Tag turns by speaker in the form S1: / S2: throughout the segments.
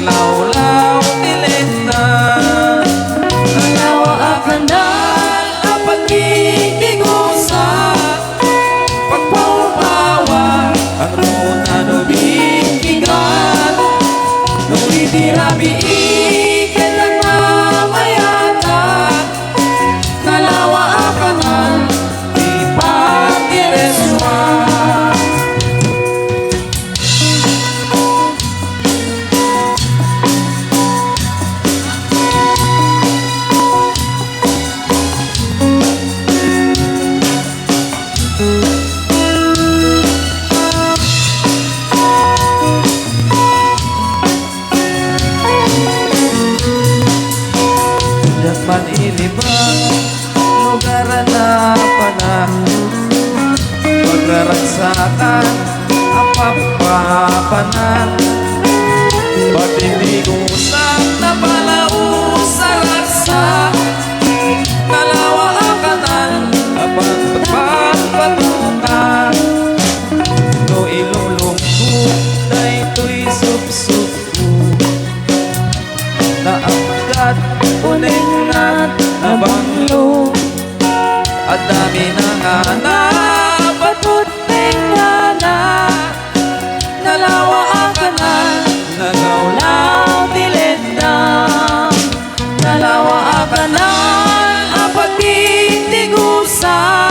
S1: Naglawlaw tilenta
S2: Nalawa akanal
S1: Apat kikigusa Pagpaupawa Ang runa nubibigan Nuwidirabi ikan ang mamayata
S2: Nalawa akanal
S1: Ipagireswa man ilibang lugar na panah Pagraragsakan ang papapanan Pagtitigusan na palausa laksa Nalawa ang kanal Apang pagpapatukan No ilulungko na ito'y subsuko Na agad uning at nabanglo At dami na nga na patuting nga na Nalawa ang kanal Nagawlaw tilenda
S2: Nalawa akanal
S1: Apat titigusa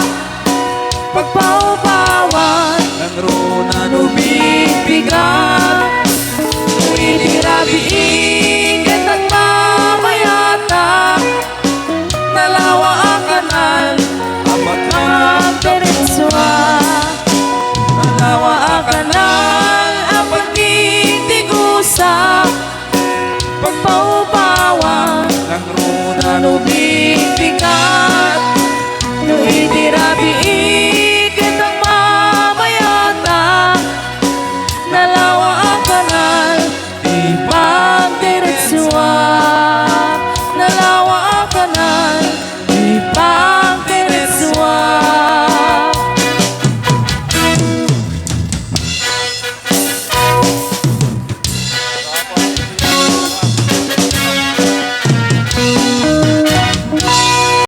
S2: Pagpaupawan
S1: Ang runa nubibigan Nuwidirabi